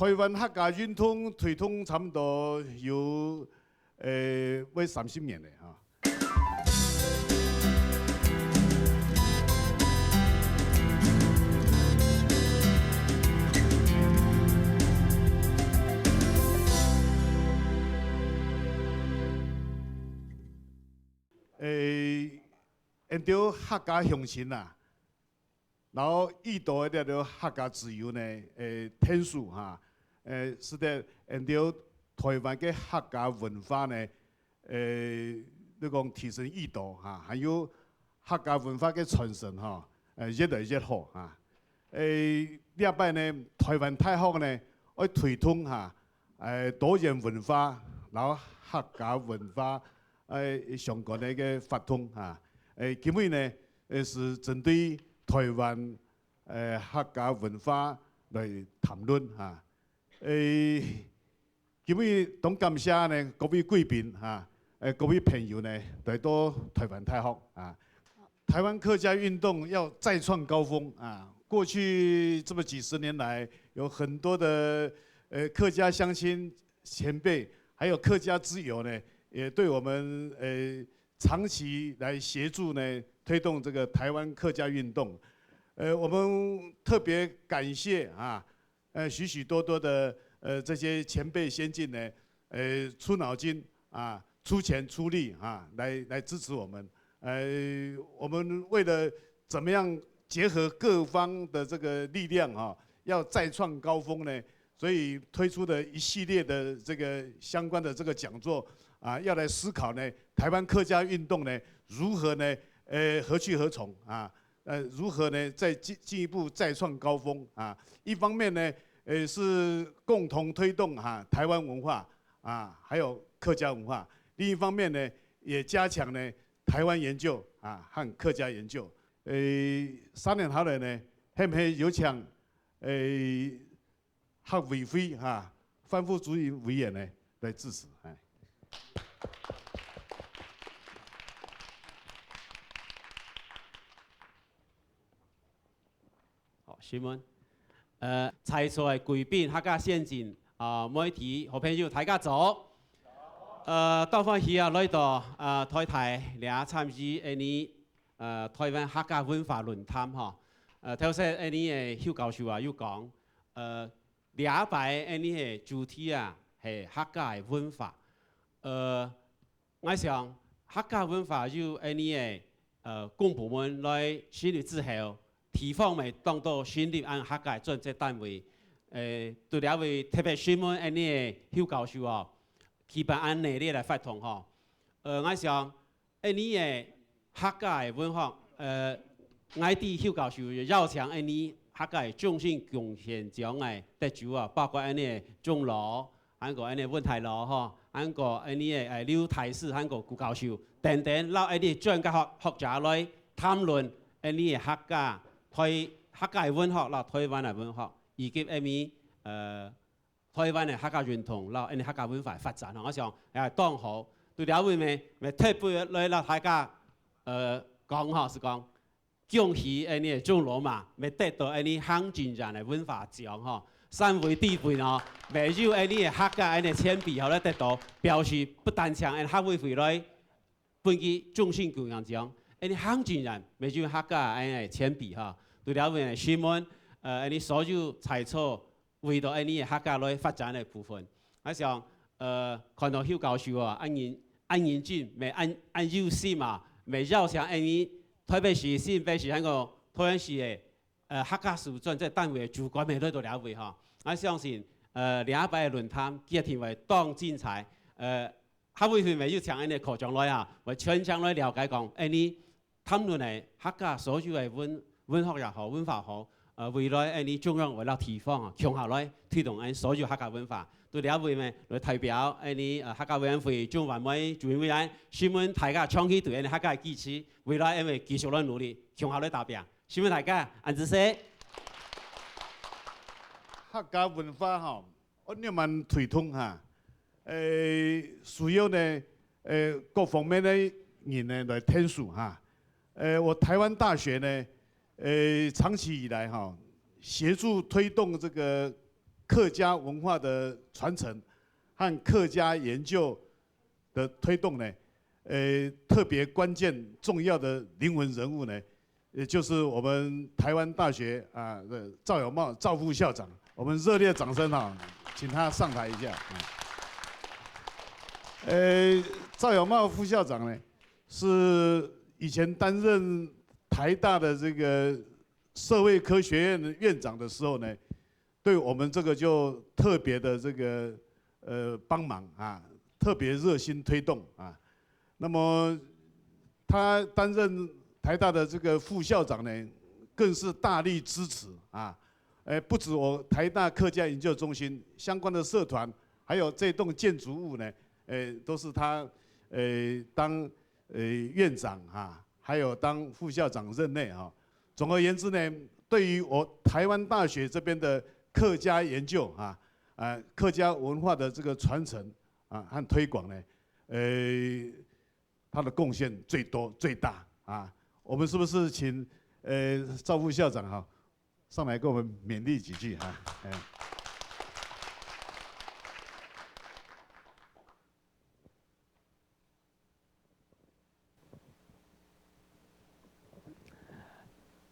台湾客家运动推动差不多有为30年了哈。因着客家乡亲啦，然后遇到一条客家自由呢，天数哈，使得因着台湾嘅客家文化呢，你讲提升意度哈，还有客家文化嘅传承哈，越来越好哈。另外呢，台湾太学呢，要推动哈，多元文化，然后客家文化相关的个发通哈。今日呢，是针对台湾客家文化来谈论哈。今日ต้อง感謝呢各位貴賓哈，各位朋友呢來到台灣太學啊。台灣客家運動要再創高峰啊！過去這麼幾十年來，有很多的客家鄉親前輩，還有客家之友呢，也對我們長期來協助呢推動這個台灣客家運動。我們特別感謝啊，許許多多的這些前輩先進呢，出腦筋啊，出錢出力啊，來支持我們。我們為了怎麼樣結合各方的這個力量啊，要再創高峰呢，所以推出的一系列的這個相關的這個講座啊，要來思考呢，台灣客家運動呢，如何呢，何去何從啊？如何呢，再進一步再創高峰啊？一方面呢，是共同推動哈台灣文化啊，還有客家文化；另一方面呢，也加強呢台灣研究啊和客家研究。3年後來呢，係唔係有請客委會哈范副主任委員呢來支持？好，詢問。在座嘅貴賓、客家先進媒體好朋友大家早。到翻去來到台嚟參與台灣客家文化論壇嗬。頭先嘅邱教授又講，禮拜嘅主題係客家嘅文化。我想客家文化有公部門來成立之後。地方咪當到成立按客家專職單位，對兩位特別詢問邱教授啊，基本按內力來發通嗬。我想嘅客家文化，我哋邱教授邀請客家終身貢獻獎嘅得主啊，包括鐘老，還個溫太老嗬，還個劉太師，還個顧教授等等，撈專家學者來談論客家。客家文學啦，台灣嘅文學，以及台灣嘅客家認同啦，客家文化發展，我想當好。對兩位咪特別來啦，大家講嗬是講，恭喜鐘老嘛，咪得到行政人嘅文化獎嗬，3位地位哦，咪有客家鉛筆後咧得到，表示不但搶客委會來頒給終身貢獻獎。行政人咪就客家鉛筆哈，對兩位詢問所有財措為到客家來發展嘅部分，我想看到邱教授啊，按認真咪按優先嘛，咪邀請台北市新北市嗰個台灣市嘅客家事務專職單位嘅主管咪來到兩位哈，我相信禮拜嘅論壇今天會當精彩，客委會咪要請課長來啊，為全場來了解講談論係客家所有嘅文學也好，文化好，未來中央為了地方啊，強下來推動所有客家文化。對兩位咪來代表客家委員會中華委主任委員，詢問大家倡議對客家嘅支持，未來因為繼續來努力，強下來答辯。詢問大家，安子生。客家文化哈，我哋慢推動哈，需要呢各方面嘅人呢來聽數哈。我台灣大學呢，長期以來哈，協助推動這個客家文化的传承和客家研究的推动呢，特别关键重要的灵魂人物呢，也就是我们台湾大学的赵有茂赵副校长，我们热烈掌声请他上台一下。赵有茂副校长呢，是以前担任台大的这个社会科学院的院长的时候呢，对我们这个就特别的这个帮忙特别热心推动那么他担任台大的这个副校长呢，更是大力支持不止我台大客家研究中心相关的社团，还有这栋建筑物呢，都是他当院长还有当副校长任内总而言之呢，对于我台湾大学这边的客家研究客家文化的这个传承和推广呢，他的贡献最多最大我们是不是请赵副校长上来给我们勉励几句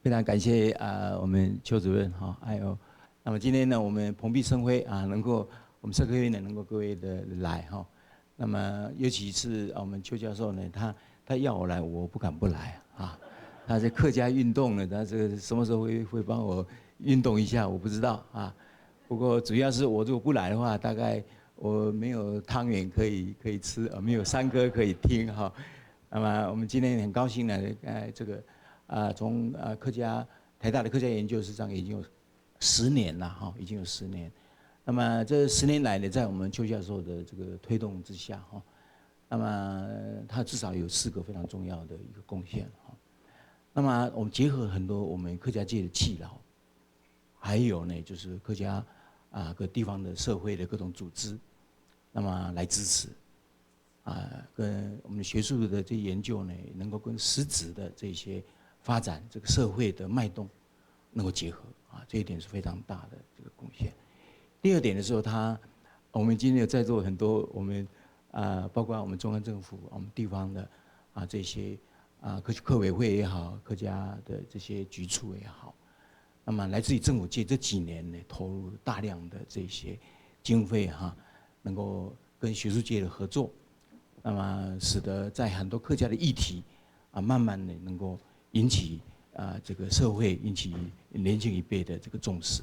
非常感谢我们邱主任还有，那么今天呢，我们蓬荜生辉能够我们社科院呢能够各位的来那么尤其是我们邱教授呢，他要我来，我不敢不来他这客家运动呢，他这个什么时候会帮我运动一下，我不知道不过主要是我如果不来的话，大概我没有汤圆可以吃，没有山歌可以听那么我们今天很高兴呢，这个从台大的客家研究实际上已经有10年了已经有10年。那么这10年来呢，在我们邱教授的这个推动之下那么他至少有4个非常重要的一个贡献那么我们结合很多我们客家界的耆老，还有呢就是客家各地方的社会的各种组织，那么来支持跟我们学术的这些研究呢，能够跟实质的这些发展这个社会的脉动能够结合这一点是非常大的这个贡献。第二点的时候，我们今天有在座很多我们包括我们中央政府、我们地方的这些客委会也好，客家的这些局处也好，那么来自于政府界这几年呢，投入大量的这些经费能够跟学术界的合作，那么使得在很多客家的议题慢慢的能够引起这个社会引起年轻一辈的这个重视。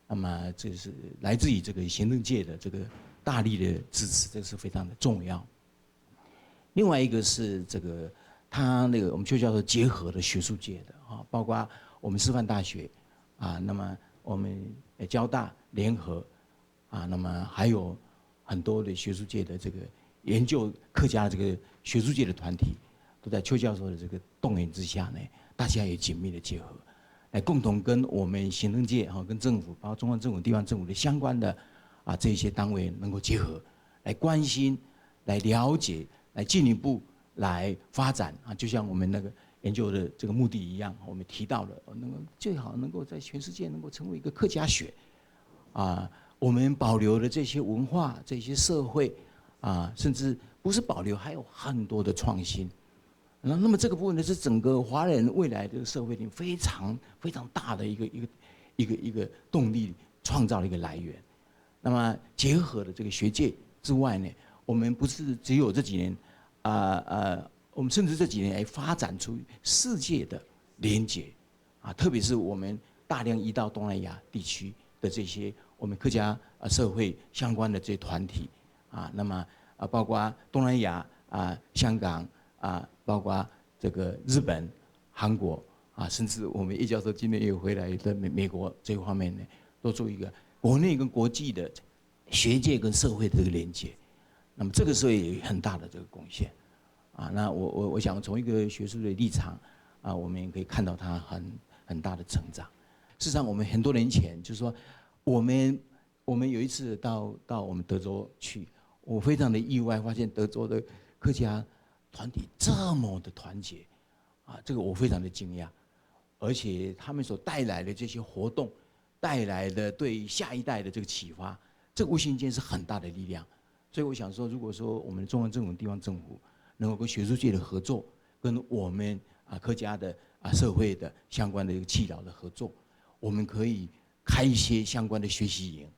那么这是来自于这个行政界的这个大力的支持，这是非常的重要。另外一个是这个我们邱教授结合了学术界的包括我们师范大学那么我们交大联合那么还有很多的学术界的这个研究客家的这个学术界的团体，都在邱教授的这个动员之下呢，大家也紧密的结合。来共同跟我们行政界跟政府，包括中央政府、地方政府的相关的这些单位能够结合，来关心、来了解、来进一步来发展就像我们那个研究的这个目的一样，我们提到了能够最好能够在全世界能够成为一个客家学我们保留了这些文化、这些社会甚至不是保留，还有很多的创新。那么这个部分呢，是整个华人未来的社会里非常非常大的一个动力，创造的一个来源。那么结合了这个学界之外呢，我们不是只有这几年我们甚至这几年还发展出世界的连结特别是我们大量移到东南亚地区的这些我们客家社会相关的这些团体那么包括东南亚香港包括这个日本、韩国甚至我们叶教授今天也回来在美国这一方面呢，都做一个国内跟国际的学界跟社会的这个连接。那么这个时候也有很大的这个贡献那我想从一个学术的立场我们也可以看到它很大的成长。事实上，我们很多年前就是说，我们有一次到我们德州去，我非常的意外，发现德州的客家团体这么的团结这个我非常的惊讶，而且他们所带来的这些活动，带来的对下一代的这个启发，这个无形间是很大的力量。所以我想说，如果说我们中央政府、地方政府能够跟学术界的合作，跟我们客家的社会的相关的一个耆老的合作，我们可以开一些相关的学习营，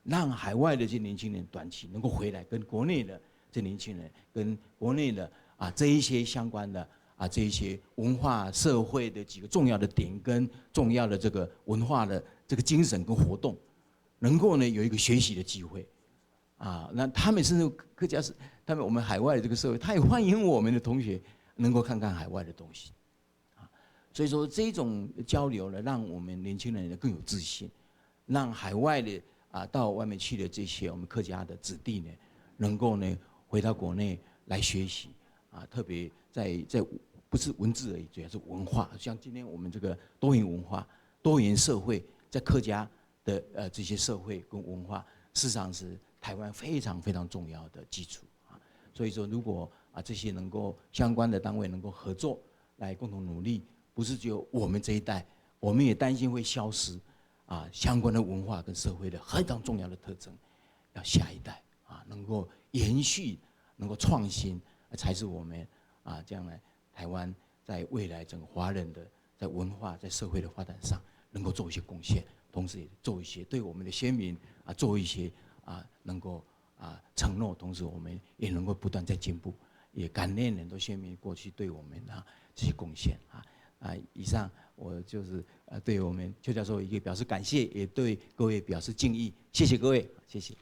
让海外的这些年轻人短期能够回来，跟国内的这年轻人，跟国内的这一些相关的这一些文化社会的几个重要的点跟重要的这个文化的这个精神跟活动，能够呢有一个学习的机会。那他们甚至客家是他们我们海外的这个社会，他也欢迎我们的同学能够看看海外的东西，所以说这种交流呢，让我们年轻人呢更有自信，让海外的到外面去的这些我们客家的子弟呢，能够呢回到国内来学习特别在不是文字而已，主要是文化，像今天我们这个多元文化、多元社会，在客家的这些社会跟文化，事实上是台湾非常非常重要的基础所以说，如果这些能够相关的单位能够合作来共同努力，不是只有我们这一代，我们也担心会消失相关的文化跟社会的非常重要的特征，要下一代能够延续，能够创新，才是我们将来台湾在未来整个华人的在文化在社会的发展上能够做一些贡献，同时也做一些对我们的先民做一些能够承诺，同时我们也能够不断在进步，也感念很多先民过去对我们这些贡献以上我就是对我们邱教授一个表示感谢，也对各位表示敬意，谢谢各位，谢谢。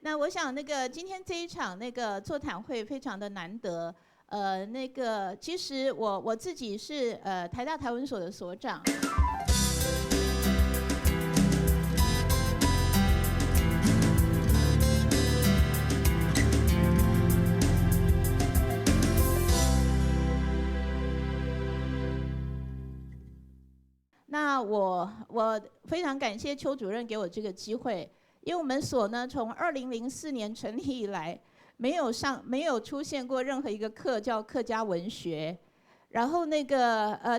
那我想，今天这一场座谈会非常的难得。其实我自己是台大台文所的所长。那我非常感谢邱主任给我这个机会。因为我们所呢，从2004年成立以来，没有出现过任何一个课叫客家文学，然后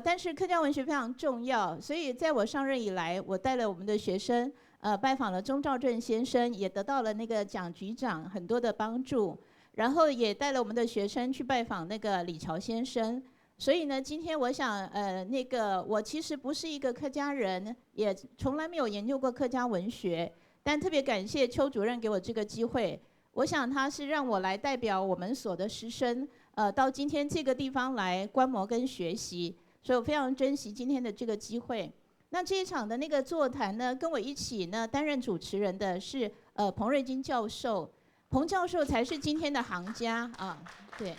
但是客家文学非常重要，所以在我上任以来，我带了我们的学生，拜访了钟肇政先生，也得到了那个蒋局长很多的帮助，然后也带了我们的学生去拜访那个李峤先生。所以呢，今天我想，我其实不是一个客家人，也从来没有研究过客家文学，但特别感谢邱主任给我这个机会。我想他是让我来代表我们所的师生，到今天这个地方来观摩跟学习，所以我非常珍惜今天的这个机会。那这一场的那个座谈呢，跟我一起呢担任主持人的是彭瑞金教授，彭教授才是今天的行家啊，对。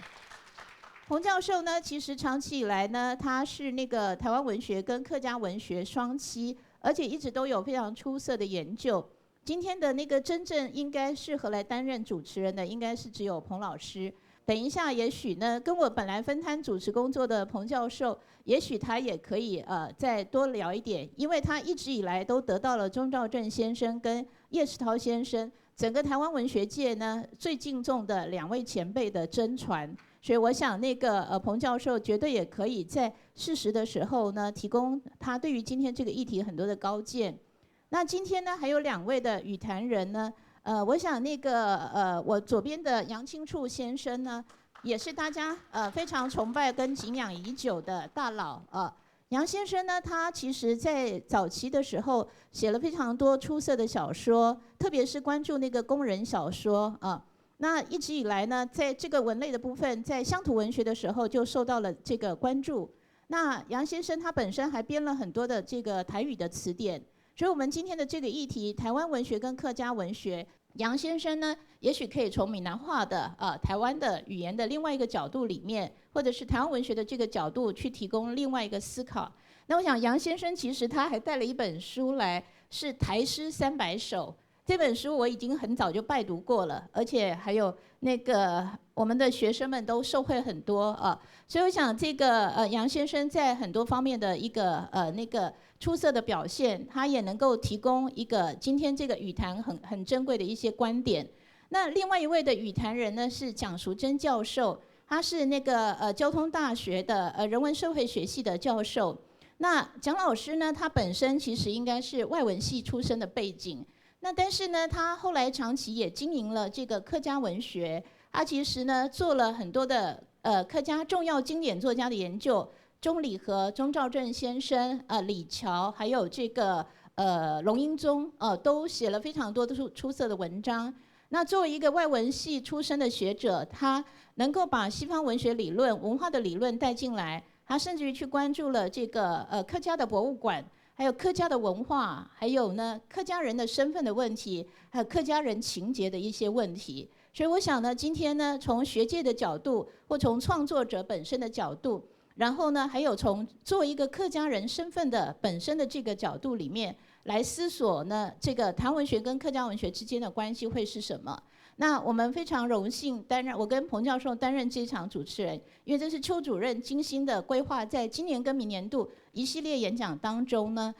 彭教授呢，其实长期以来呢，他是那个台湾文学跟客家文学双栖，而且一直都有非常出色的研究。今天的那个真正应该适合来担任主持人的，应该是只有彭老师。等一下，也许呢，跟我本来分摊主持工作的彭教授，也许他也可以再多聊一点，因为他一直以来都得到了钟肇政先生跟叶石涛先生整个台湾文学界呢最敬重的2位前辈的真传。所以我想，彭教授绝对也可以在适时的时候呢，提供他对于今天这个议题很多的高见。那今天呢，还有2位的语坛人呢，我想我左边的杨清处先生呢，也是大家非常崇拜跟敬仰已久的大佬杨先生呢，他其实在早期的时候写了非常多出色的小说，特别是关注那个工人小说那一直以来呢，在这个文类的部分，在乡土文学的时候就受到了这个关注。那杨先生他本身还编了很多的这个台语的词典，所以我们今天的这个议题，台湾文学跟客家文学，杨先生呢，也许可以从闽南话的台湾的语言的另外一个角度里面，或者是台湾文学的这个角度去提供另外一个思考。那我想杨先生其实他还带了一本书来，是《台诗300首》。这本书我已经很早就拜读过了，而且还有我们的学生们都受惠很多所以我想杨先生在很多方面的一个出色的表现，他也能够提供一个今天这个语坛很珍贵的一些观点。那另外一位的语坛人呢是蒋淑珍教授，他是交通大学的人文社会学系的教授。那蒋老师呢，他本身其实应该是外文系出身的背景。那但是呢，他后来长期也经营了这个客家文学，他其实呢做了很多的客家重要经典作家的研究，钟理和、钟肇政先生、李峤，还有龙应宗都写了非常多的出色的文章。那作为一个外文系出身的学者，他能够把西方文学理论、文化的理论带进来，他甚至于去关注了客家的博物馆。还有客家的文化，还有呢客家人的身份的问题，还有客家人情节的一些问题。所以我想呢，今天呢，从学界的角度，或从创作者本身的角度，然后呢，还有从作为一个客家人身份的本身的这个角度里面来思索呢，这个台湾文学跟客家文学之间的关系会是什么？那我们非常荣幸我跟彭教授担任这场主持人，因为这是邱主任精心的规划，在今年跟明年度一系列演讲当中呢，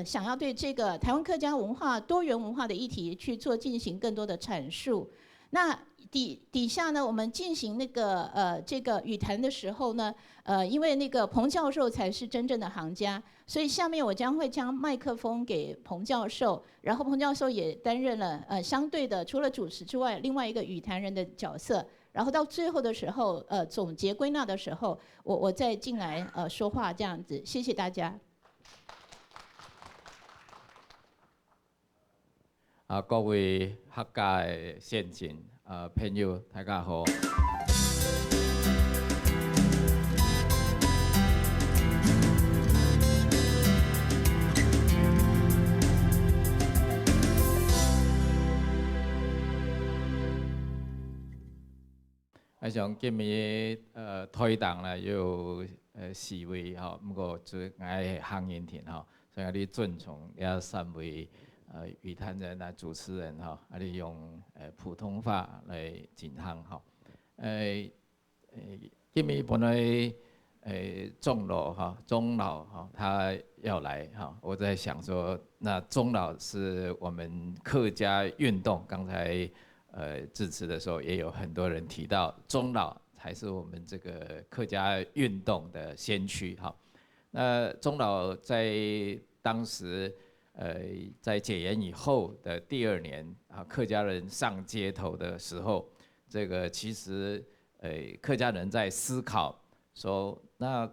想要对这个台湾客家文化多元文化的议题去进行更多的阐述。那底下呢，我们进行这个语坛的时候呢，因为彭教授才是真正的行家，所以下面我将会将麦克风给彭教授，然后彭教授也担任了相对的除了主持之外，另外一个语坛人的角色。然后到最后的时候，总结归纳的时候，我再进来说话这样子。谢谢大家。各位客家的先进朋友，大家好。我想今日推动啦有4位吼，不过就爱行言田吼，所以你尊重3位语坛人啊主持人吼，你用普通话来进行吼。今日本来钟老哈他要来哈，我在想说，那钟老是我们客家运动刚才致辞的时候，也有很多人提到钟老才是我们这个客家运动的先驱哈。那钟老在当时，在解严以后的第2年啊，客家人上街头的时候，这个其实，客家人在思考说，那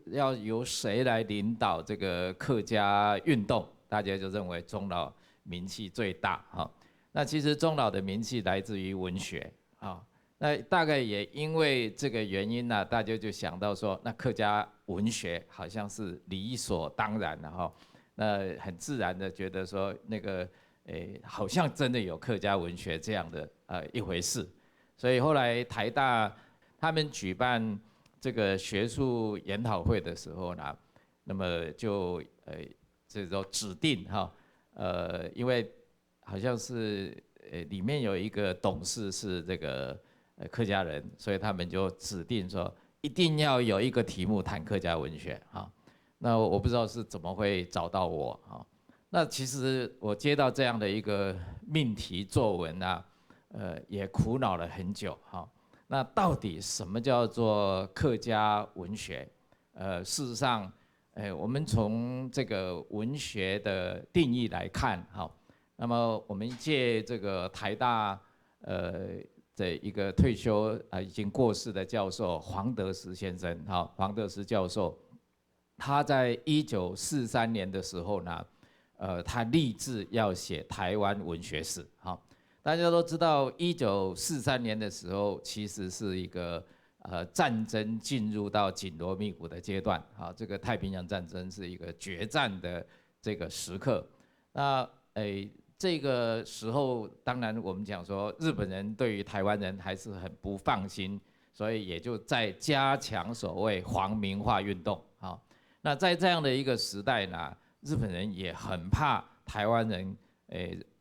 要由谁来领导这个客家运动？大家就认为钟老名气最大哈。那其实钟老的名气来自于文学啊。那大概也因为这个原因呢，大家就想到说，那客家文学好像是理所当然的哈，那很自然的觉得说，那个好像真的有客家文学这样的一回事，所以后来台大他们举办这个学术研讨会的时候呢，那么就这种指定哈，因为好像是里面有一个董事是这个客家人，所以他们就指定说一定要有一个题目谈客家文学啊。那我不知道是怎么会找到我啊。那其实我接到这样的一个命题作文啊，也苦恼了很久哈。那到底什么叫做客家文学？事实上，我们从这个文学的定义来看哈，那么我们借这个台大的一个退休已经过世的教授黄德时先生，好，黄德时教授，他在1943年的时候呢，他立志要写台湾文学史，好，大家都知道1943年的时候，其实是一个战争进入到紧锣密鼓的阶段，好，这个太平洋战争是一个决战的这个时刻，那这个时候，当然我们讲说，日本人对于台湾人还是很不放心，所以也就在加强所谓皇民化运动。好，那在这样的一个时代呢，日本人也很怕台湾人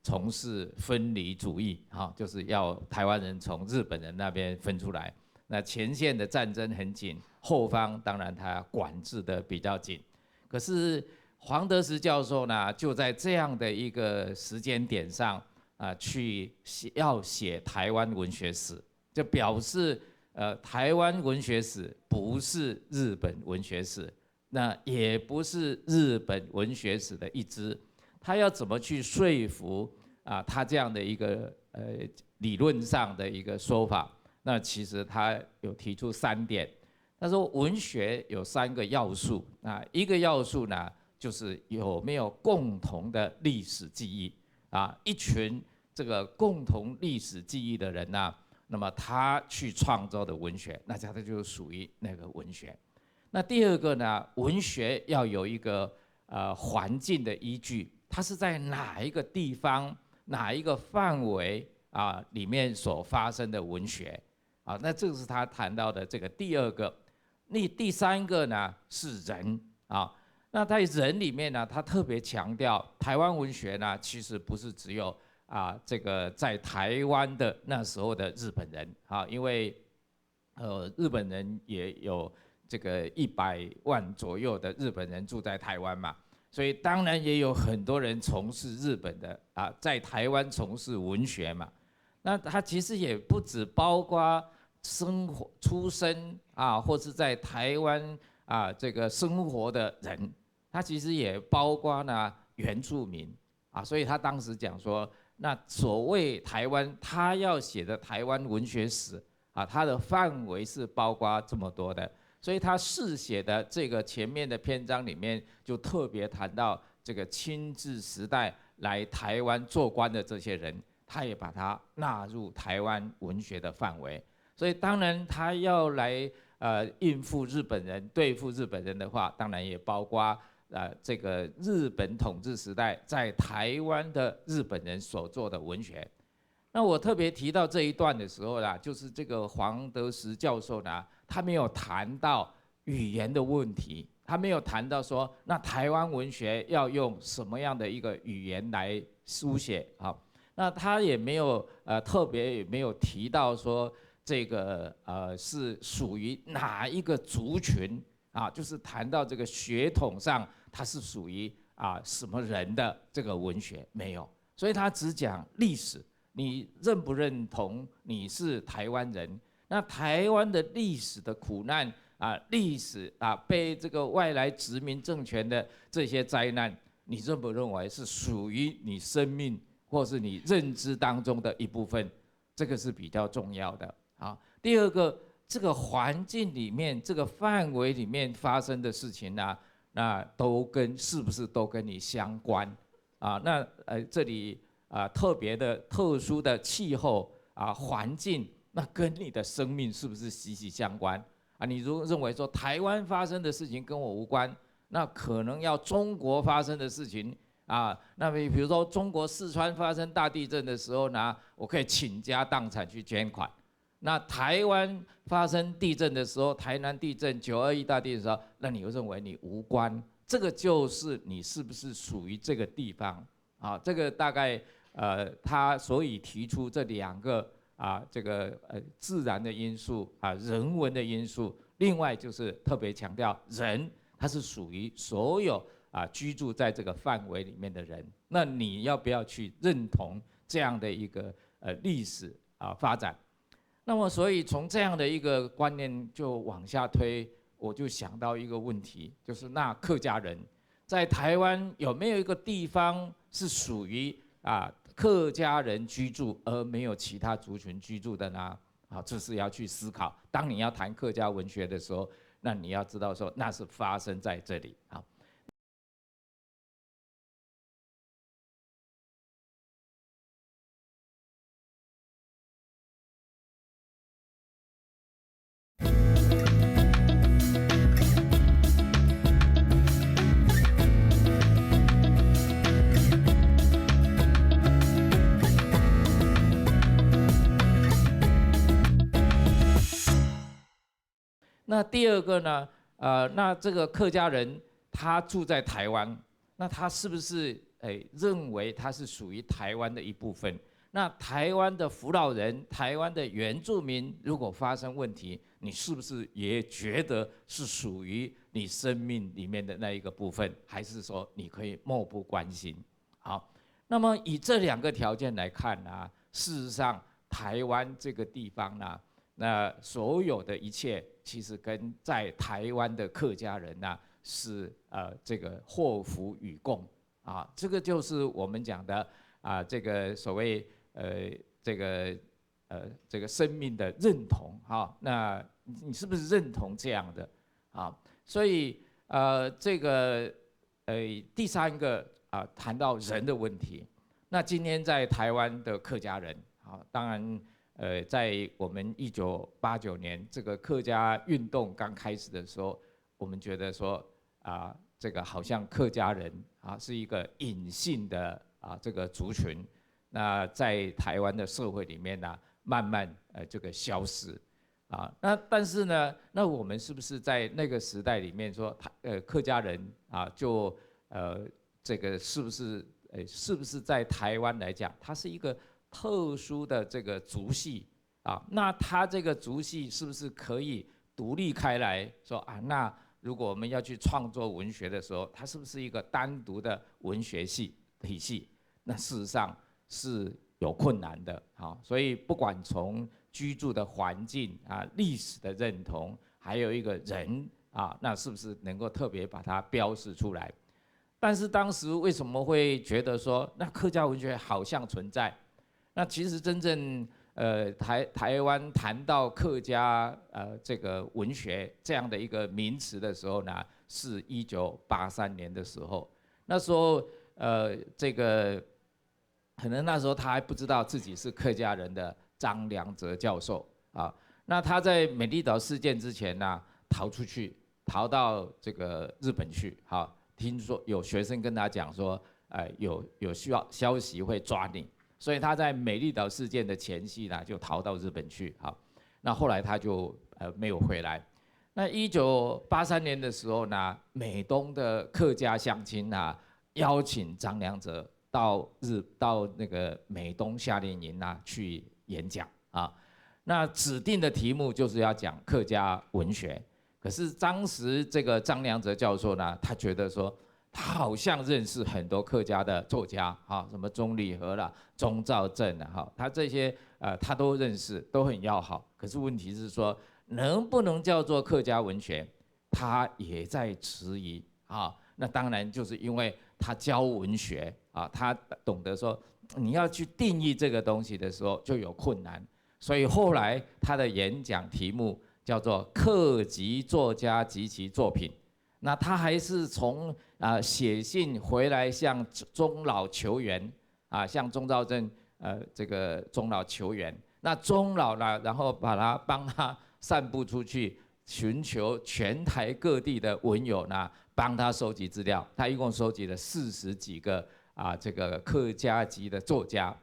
从事分离主义，哈，就是要台湾人从日本人那边分出来。那前线的战争很紧，后方当然他管制的比较紧，可是黄德时教授呢，就在这样的一个时间点上要写台湾文学史，就表示台湾文学史不是日本文学史，那也不是日本文学史的一支，他要怎么去说服他这样的一个理论上的一个说法？那其实他有提出3点，他说文学有3个要素，一个要素呢，就是有没有共同的历史记忆一群这个共同历史记忆的人呢，那么他去创造的文学，那他就属于那个文学。那第2个呢，文学要有一个环境的依据，它是在哪一个地方、哪一个范围里面所发生的文学那这个是他谈到的这个第2个。那第3个呢是人那在人里面呢，他特别强调台湾文学呢，其实不是只有这个在台湾的那时候的日本人因为日本人也有这个100万左右的日本人住在台湾嘛，所以当然也有很多人从事日本的在台湾从事文学嘛。那他其实也不只包括生活出生或是在台湾这个生活的人，他其实也包括呢原住民所以他当时讲说，那所谓台湾他要写的台湾文学史它的范围是包括这么多的，所以他试写的这个前面的篇章里面就特别谈到这个清治时代来台湾做官的这些人，他也把它纳入台湾文学的范围。所以当然他要来应付日本人、对付日本人的话，当然也包括这个日本统治时代在台湾的日本人所做的文学。那我特别提到这一段的时候就是这个黄德时教授呢，他没有谈到语言的问题，他没有谈到说那台湾文学要用什么样的一个语言来书写那他也没有特别也没有提到说这个是属于哪一个族群就是谈到这个血统上它是属于什么人的这个文学没有，所以他只讲历史，你认不认同你是台湾人，那台湾的历史的苦难啊，历史啊，被这个外来殖民政权的这些灾难，你认不认为是属于你生命或是你认知当中的一部分？这个是比较重要的啊。第二个，这个环境里面、这个范围里面发生的事情呢，那是不是都跟你相关啊？那这里特别的特殊的气候啊环境，那跟你的生命是不是息息相关啊？你如果认为说台湾发生的事情跟我无关，那可能要中国发生的事情啊，那比如说中国四川发生大地震的时候呢，我可以倾家荡产去捐款。那台湾发生地震的时候，台南地震、921大地震的时候，那你又认为你无关，这个就是你是不是属于这个地方啊？这个大概他所以提出这2个啊，这个自然的因素啊，人文的因素，另外就是特别强调人，他是属于所有居住在这个范围里面的人，那你要不要去认同这样的一个历史发展？那么，所以从这样的一个观念就往下推，我就想到一个问题，就是那客家人在台湾有没有一个地方是属于客家人居住，而没有其他族群居住的呢？这是要去思考。当你要谈客家文学的时候，那你要知道说，那是发生在这里啊。那第二个呢？那这个客家人他住在台湾，那他是不是认为他是属于台湾的一部分？那台湾的福佬人、台湾的原住民，如果发生问题，你是不是也觉得是属于你生命里面的那一个部分？还是说你可以漠不关心？好，那么以这2个条件来看啊，事实上台湾这个地方呢，那所有的一切，其实跟在台湾的客家人呢是这个祸福与共啊，这个就是我们讲的这个所谓这个生命的认同哈。那你是不是认同这样的啊？所以这个第3个谈到人的问题，那今天在台湾的客家人啊，当然。在我们1989年这个客家运动刚开始的时候，我们觉得说这个好像客家人是一个隐性的这个族群，那在台湾的社会里面呢，慢慢这个消失那但是呢，那我们是不是在那个时代里面说客家人就这个是不是在台湾来讲，它是一个特殊的这个族系那它这个族系是不是可以独立开来说那如果我们要去创作文学的时候，它是不是一个单独的文学体系？那事实上是有困难的所以不管从居住的环境历史的认同，还有一个人那是不是能够特别把它标示出来？但是当时为什么会觉得说，那客家文学好像存在？那其实真正台湾谈到客家这个文学这样的一个名词的时候呢，是1983年的时候。那时候这个可能那时候他还不知道自己是客家人的张良泽教授那他在美丽岛事件之前呢，逃到这个日本去听说有学生跟他讲说有消息会抓你。所以他在美丽岛事件的前夕呢，就逃到日本去那后来他就没有回来。那1983年的时候呢，美东的客家乡亲邀请张良泽到那个美东夏令营去演讲那指定的题目就是要讲客家文学。可是当时这个张良泽教授呢，他觉得说他好像认识很多客家的作家，哈，什么钟理和啦、钟兆政啊，哈，他这些他都认识，都很要好。可是问题是说，能不能叫做客家文学，他也在迟疑啊。那当然就是因为他教文学啊，他懂得说你要去定义这个东西的时候就有困难，所以后来他的演讲题目叫做《客籍作家及其作品》。那他还是从写信回来向钟老求援啊，向钟兆政这个钟老求援。那钟老呢，然后帮他散布出去，寻求全台各地的文友呢，帮他收集资料。他一共收集了40几个这个客家籍的作家。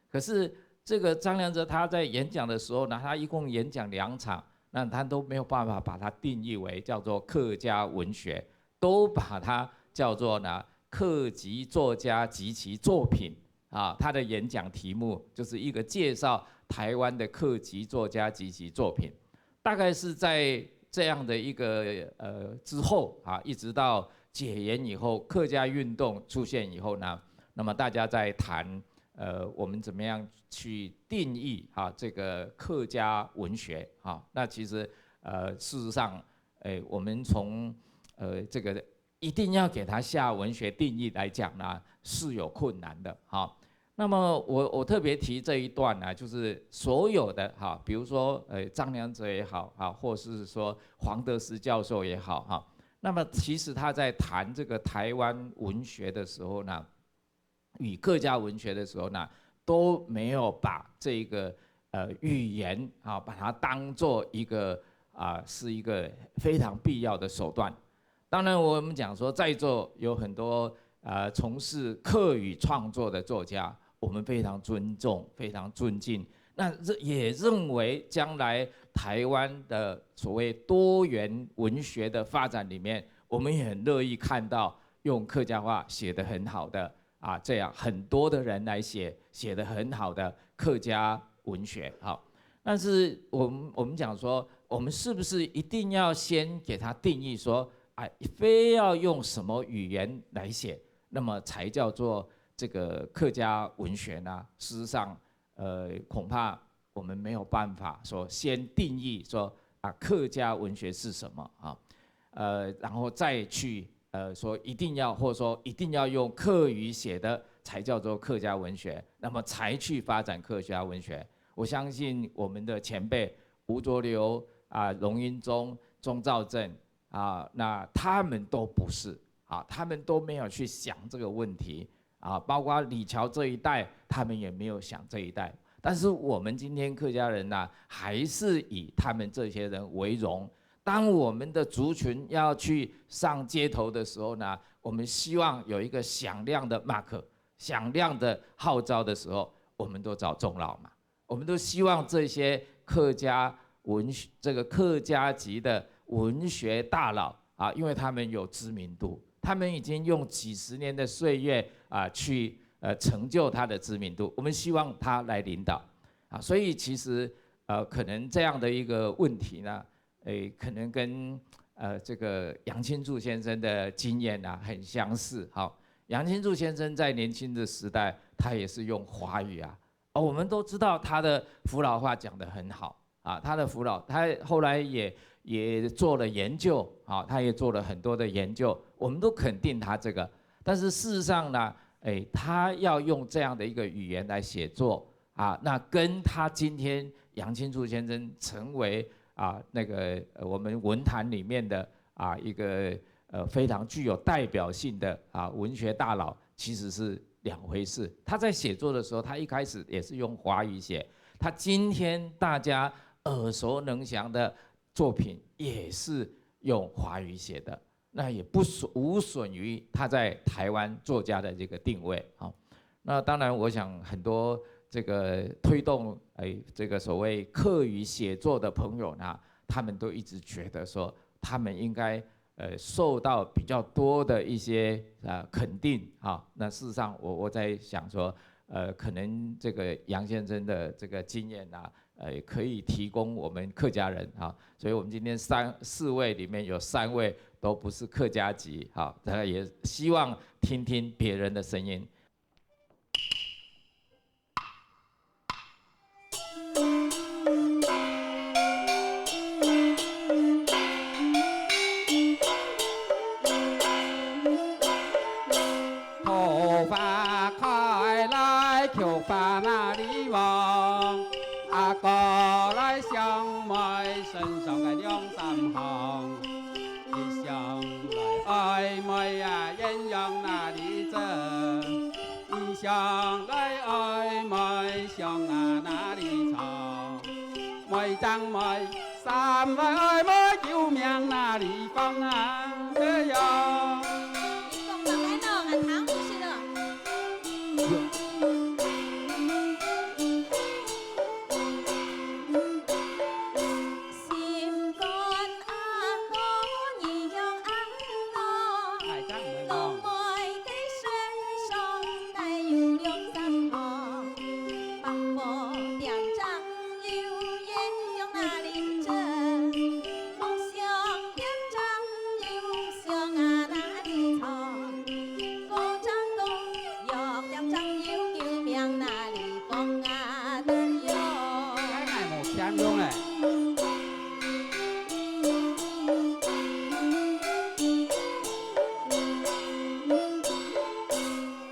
可是这个张良则他在演讲的时候呢，他一共演讲2场。那他都没有办法把它定义为叫做客家文学，都把它叫做呢客籍作家及其作品啊。他的演讲题目就是一个介绍台湾的客籍作家及其作品。大概是在这样的一个之后啊，一直到解严以后，客家运动出现以后呢，那么大家在谈我们怎么样去定义这个客家文学啊？那其实事实上，我们从这个一定要给它下文学定义来讲呢，是有困难的哈。那么我特别提这一段呢，就是所有的哈，比如说张良则也好啊，或是说黄德思教授也好哈，那么其实他在谈这个台湾文学的时候呢，与客家文学的时候呢，都没有把这个语言把它当做一个是一个非常必要的手段。当然，我们讲说在座有很多从事客语创作的作家，我们非常尊重，非常尊敬。那也认为将来台湾的所谓多元文学的发展里面，我们也很乐意看到用客家话写得很好的这样很多的人来写得很好的客家文学。好，但是我们讲说，我们是不是一定要先给它定义说，非要用什么语言来写，那么才叫做这个客家文学呢？事实上，恐怕我们没有办法说先定义说客家文学是什么然后再去说一定要或者说一定要用客语写的才叫做客家文学，那么才去发展客家文学。我相信我们的前辈吴浊流龙应宗、钟兆政那他们都不是他们都没有去想这个问题包括李峤这一代，他们也没有想这一代。但是我们今天客家人呢，还是以他们这些人为荣。当我们的族群要去上街头的时候呢，我们希望有一个响亮的 mark、响亮的号召的时候，我们都找钟老嘛。我们都希望这些客家文学、这个客家籍的文学大佬因为他们有知名度，他们已经用几十年的岁月去成就他的知名度，我们希望他来领导所以其实可能这样的一个问题呢，可能跟这个杨清柱先生的经验很相似。好，杨清柱先生在年轻的时代，他也是用华语我们都知道他的福佬话讲得很好他的福佬，他后来也做了研究他也做了很多的研究，我们都肯定他这个。但是事实上呢，他要用这样的一个语言来写作那跟他今天杨清柱先生成为那个我们文坛里面的一个非常具有代表性的文学大佬，其实是2回事。他在写作的时候，他一开始也是用华语写，他今天大家耳熟能详的作品也是用华语写的，那也无损于他在台湾作家的这个定位那当然，我想很多这个推动这个所谓客语写作的朋友呢，他们都一直觉得说，他们应该受到比较多的一些肯定那事实上我在想说，可能这个杨先生的这个经验可以提供我们客家人啊，所以我们今天4位里面有3位都不是客家籍，好，大家也希望听听别人的声音。头发开来，球发那里望？阿哥来相妹，身上的2、3行，一想来暧昧啊，鸳鸯那里走？一想来暧昧，香啊那里藏？妹张妹，3来暧昧，救命那里放啊？哎呀！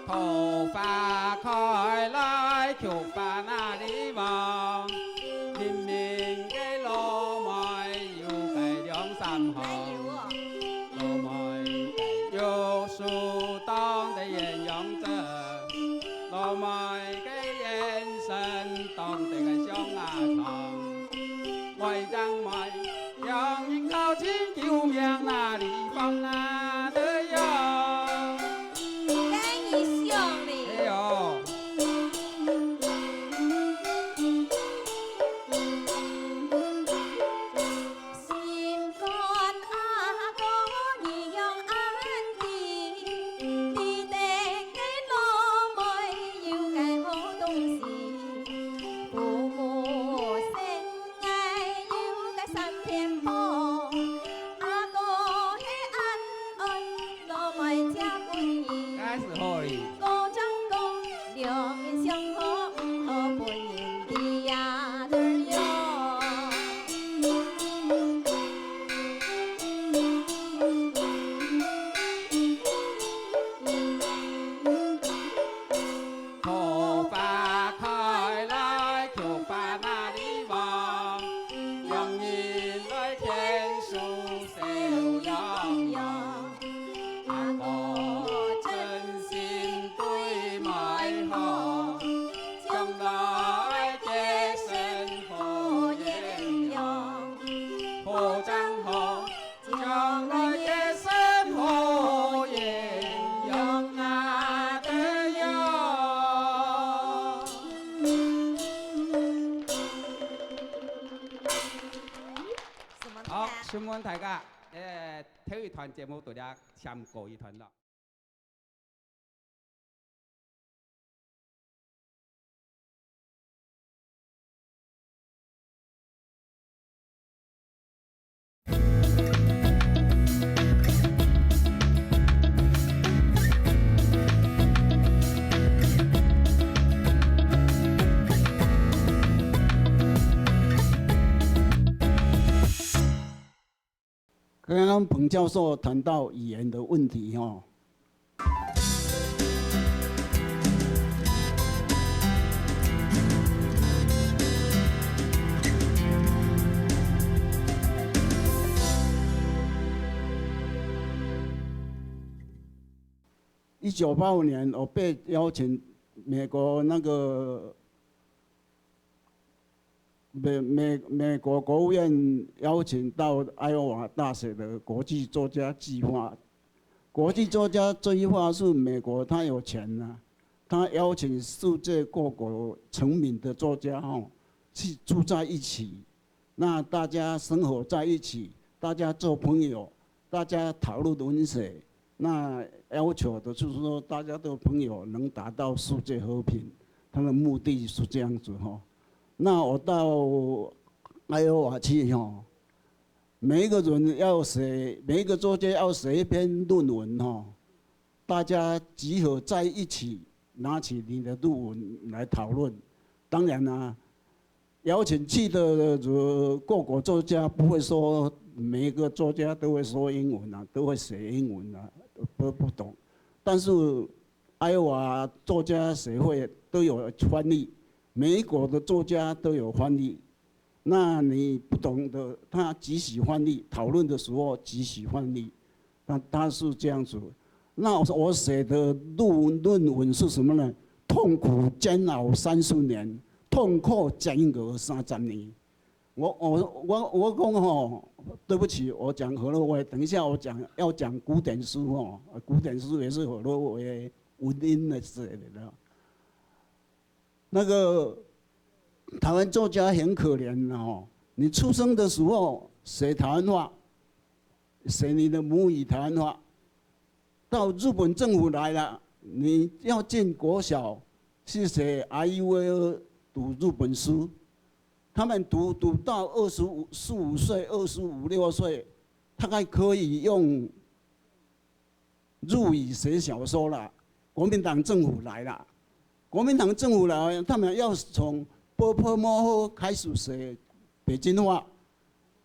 头发开来，球发那里望？明明嘅老妹有嘅2、3行，老妹有树当的鸳鸯针，老妹嘅眼神当的个小鸭肠，妹张妹，让人靠近救命那里放啊的呀！ 好，请问大家，体育团节目大家参过一团了。刚刚彭教授谈到语言的问题哦，1985年我被邀请美国那个美国国务院邀请到爱荷华大学的国际作家计划。国际作家计划是美国，他有钱呐、他邀请世界各国成名的作家去住在一起，那大家生活在一起，大家做朋友，大家讨论文学。那要求的就是说，大家的朋友能达到世界和平，他的目的是这样子那我到爱荷华去吼，每一个人要写，每一个作家要写一篇论文吼，大家集合在一起，拿起你的论文来讨论。当然啦，邀请去的各国作家不会说每一个作家都会说英文啊，都会写英文啊，不懂。但是爱荷华作家协会都有翻译，每一国的作家都有翻译。那你不懂的，他即使翻译，讨论的时候即使翻译，他是这样子。那我写的论文是什么呢？痛苦煎熬30年，痛苦煎熬30年。我讲吼，对不起，我讲河洛话。等一下我要讲古典书吼，古典书也是河洛话的文音的写的。那个台湾作家很可怜哦，你出生的时候写台湾话，写你的母语台湾话，到日本政府来了，你要进国小，是写啊呦喂读日本书。他们读到25、4、5岁、25、6岁，大概可以用日语写小说了。国民党政府来了，国民党政府来，他们要从波泼摩诃开始写北京话。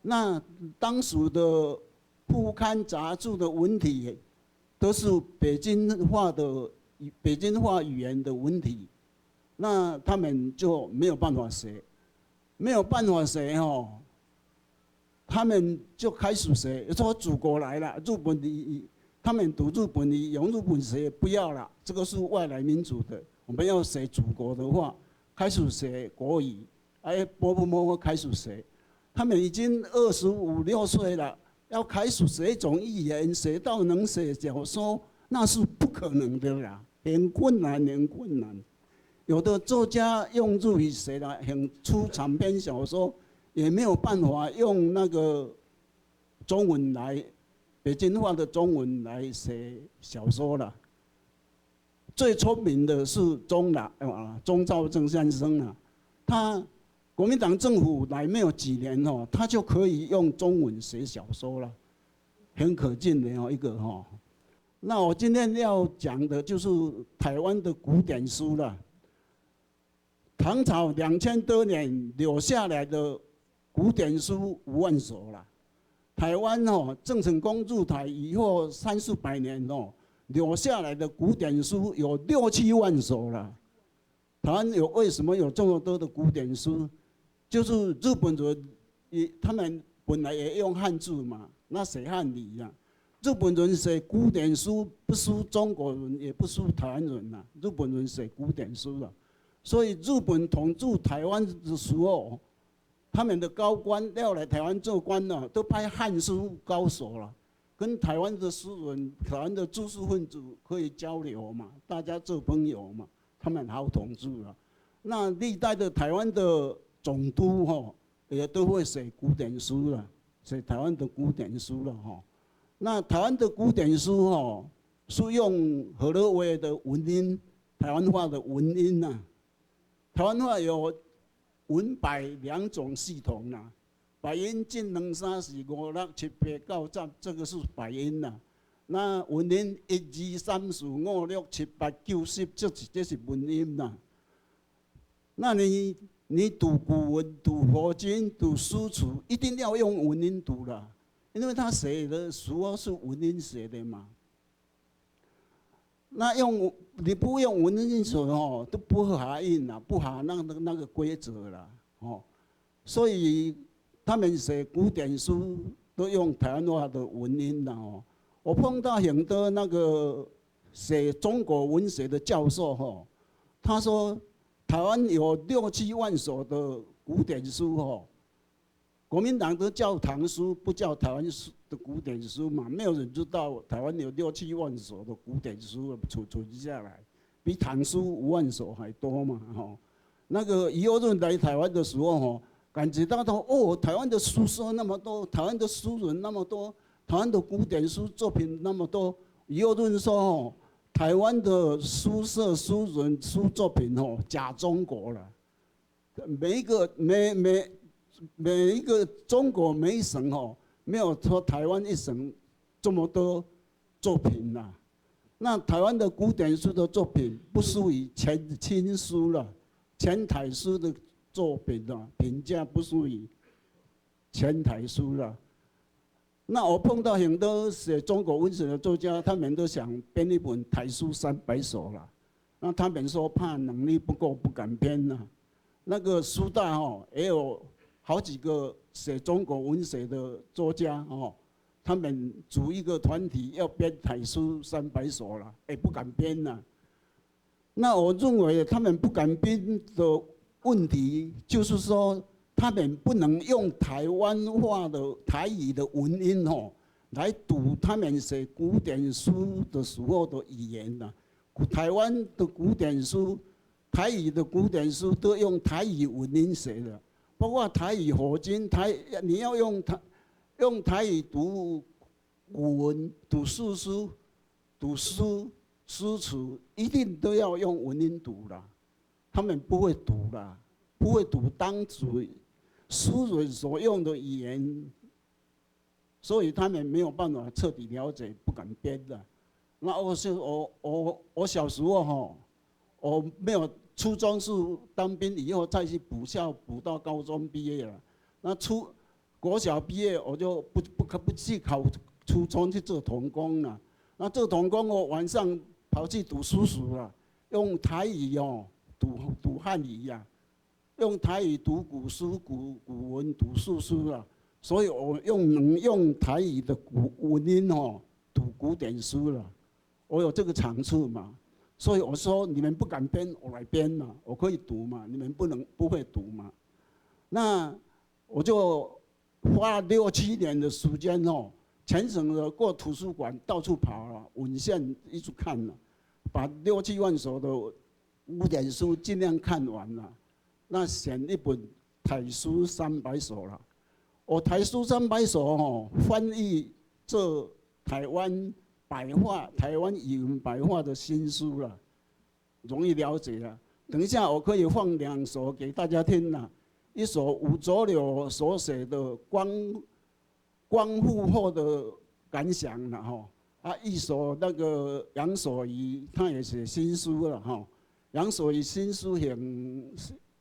那当时的副刊杂志的文体都是北京话语言的文体，那他们就没有办法写。没有办法写哦，他们就开始写，说祖国来了，日本语，他们读日本语，用日本写不要了，这个是外来民族的，我们要写祖国的话，开始写国语，波泼摩诃开始写，他们已经25、6岁了，要开始写一种语言，写到能写小说，那是不可能的啦，很困难，很困难。有的作家用日语写了很出长篇小说，也没有办法用那个中文来，北京话的中文来写小说了。最聪明的是钟肇政先生啊，他国民党政府来没有几年哦，他就可以用中文写小说了，很可敬的一个哈。那我今天要讲的就是台湾的古典书了。唐朝2000多年留下来的古典书5万首了。台湾哦，郑成功入台以后30、40年哦，留下来的古典书有6、7万首了。台湾为什么有这么多的古典书？就是日本人他们本来也用汉字嘛，那写汉语呀。日本人写古典书不输中国人，也不输台湾人呐。日本人写古典书了。所以日本统治台湾的时候，他们的高官要来台湾做官呢，都派汉书高手了，跟台湾的诗人、台湾的知识分子可以交流嘛，大家做朋友嘛，他们好统治了。那历代的台湾的总督也都会写古典书了，写台湾的古典书了那台湾的古典书是用河洛话的文音，台湾话的文音呐。台湾话有文白2种系统啦，白音1、2、3、4、5、6、7、8、9、10，这个是白音啦。那文音1、2、3、4、5、6、7、8、9、10，这是文音啦。那你读古文、读佛经、读诗词，一定要用文音读啦，因为他写的书是文音写的嘛。那你不用文音写都不合印啦，不合那个规则啦所以他们写古典书都用台湾话的文音啦我碰到很多那个写中国文学的教授他说台湾有6、7万首的古典书国民党都叫唐书，不叫台湾的古典书嘛，没有人知道台湾有6、7万首的古典书储存下来，比唐书5万首还多嘛那个余欧润来台湾的时候感觉到台湾的书社那么多，台湾的诗人那么多，台湾的古典书作品那么多。余欧润说台湾的书社、诗人、书作品假中国了。每一个中国每一省哦，没有说台湾一省这么多作品啦。那台湾的古典书的作品不输于前清书了，前台书的作品啊，评价不输于前台书了。那我碰到很多写中国文学的作家，他们都想编一本台书300首了，那他们说怕能力不够，不敢编了。那个苏大也有好几个写中国文学的作家他们组一个团体要编台书300首了，不敢编了。那我认为他们不敢编的问题，就是说他们不能用台湾话的台语的文音来读他们写古典书的时候的语言呐。台湾的古典书，台语的古典书都用台语文音写的，包括台语佛经，你要用台语读古文、读素书、读诗词，一定都要用文音读啦。他们不会读啦，不会读当时诗人所用的语言，所以他们没有办法彻底了解，不敢编的。那我小时候我没有初中是当兵以后再去补校，补到高中毕业了。那国小毕业我就不去考初中去做童工了。那做童工我晚上跑去读书塾了，用台语读汉语呀，用台语读古书、古文、读素书了。所以我能用台语的文音读古典书了。我有这个长处嘛，所以我说你们不敢编，我来编嘛，我可以读嘛，你们不会读嘛。那我就花了6、7年的时间全省的过图书馆到处跑了，文献一直看了，把6、7万首的古典书尽量看完了。那选一本台书300首了。我台书300首翻译这台湾白话、台湾语文白话的新书了，容易了解了。等一下我可以放2首给大家听了，一首吴浊流所写的光复后的感想了一首那个杨守夷他也写新书了杨守夷新书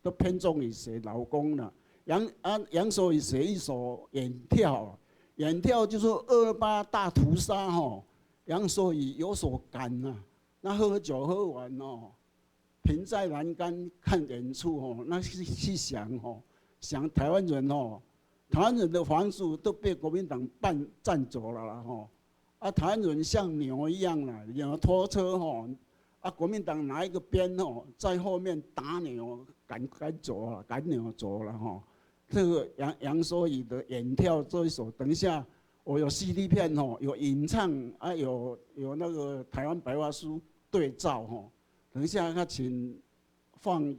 都偏重于写劳工了。杨守夷写一首《远眺》，远眺就是228大屠杀杨守夷有所感那喝酒喝完停在栏杆看远处那去想台湾人台湾人的房子都被国民党占走了啦台湾人像牛一样啦，牛拖车国民党拿一个鞭在后面打牛赶牛走了这个杨守夷的《远眺》这一首，等一下我有 CD 片有吟唱有那个台湾白话书对照等一下他请放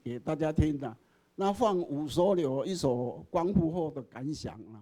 给大家听的。那放吴浊流一首光复后的感想了